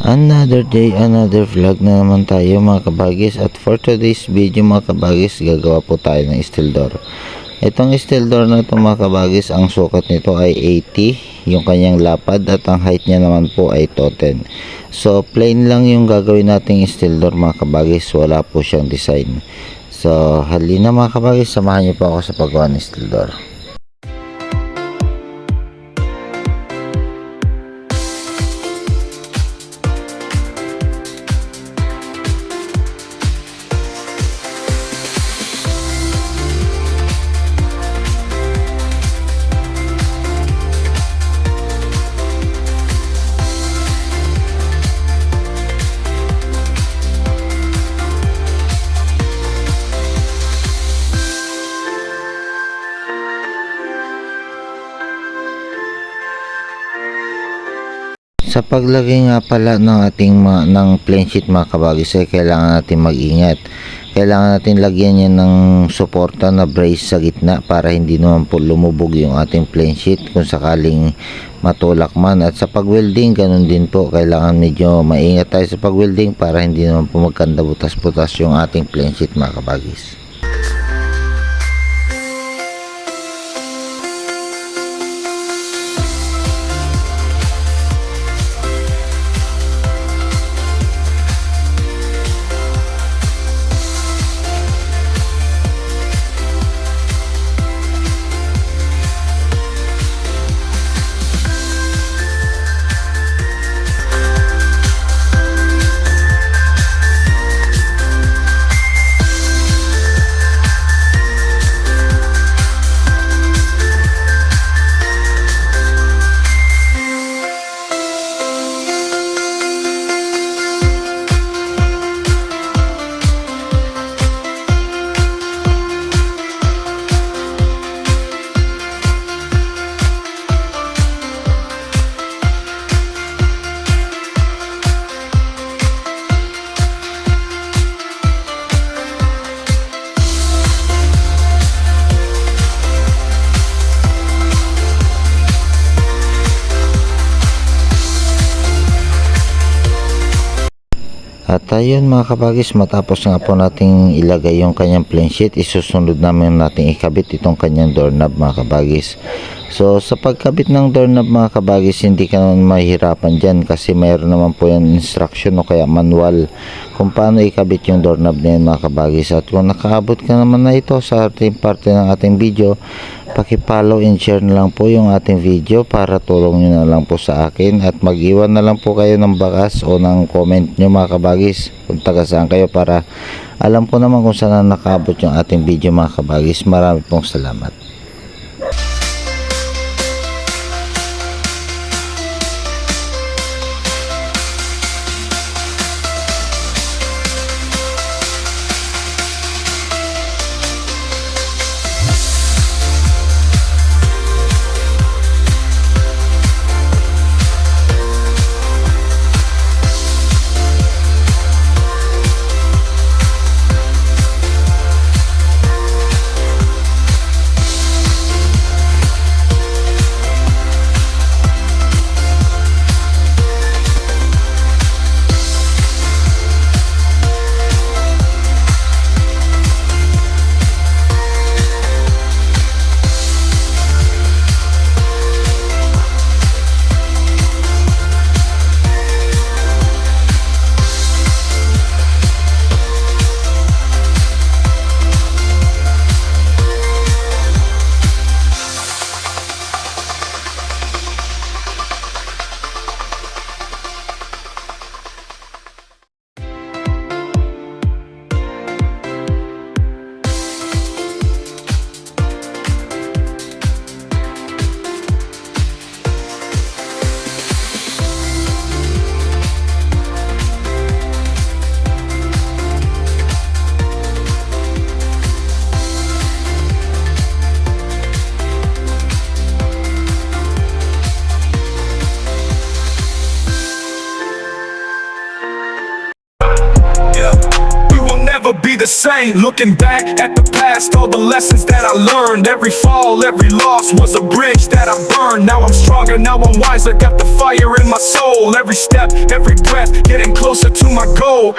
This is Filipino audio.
Another day, another vlog na naman tayo mga kabagis. At for today's video mga kabagis, gagawa po tayo ng steel door. Itong steel door na ito mga kabagis, ang sukat nito ay 80 yung kanyang lapad at ang height niya naman po ay 210. So plain lang yung gagawin nating steel door mga kabagis, wala po siyang design. So halina mga kabagis, samahan niyo po ako sa paggawa ng steel door. Sa paglagay nga pala ng ating ng plain sheet mga kabagis ay kailangan natin mag-ingat. Kailangan natin lagyan niya ng suporta na brace sa gitna para hindi naman po lumubog yung ating plain sheet kung sakaling matulak man. At sa pag-welding ganun din po, kailangan medyo maingat tayo sa pag-welding para hindi naman po magkanda butas-butas yung ating plain sheet mga kabagis. At ayun mga kabagis, matapos nga po nating ilagay yung kanyang plain sheet, isusunod namin nating ikabit itong kanyang doorknob mga kabagis. So sa pagkabit ng doorknob mga kabagis, hindi ka naman mahihirapan dyan kasi mayroon naman po yung instruction o kaya manual kung paano ikabit yung doorknob na yan mga kabagis. At kung nakaabot ka naman na ito sa ating parte ng ating video, paki-follow and share na lang po yung ating video para tulong nyo na lang po sa akin, at mag-iwan na lang po kayo ng bakas o ng comment nyo mga kabagis kung taga saan kayo para alam ko naman kung saan na nakaabot yung ating video mga kabagis. Marami pong salamat. never be the same. Looking back at the past, all the lessons that I learned. Every fall, every loss was a bridge that I burned. Now I'm stronger, now I'm wiser, got the fire in my soul. Every step, every breath, getting closer to my goal.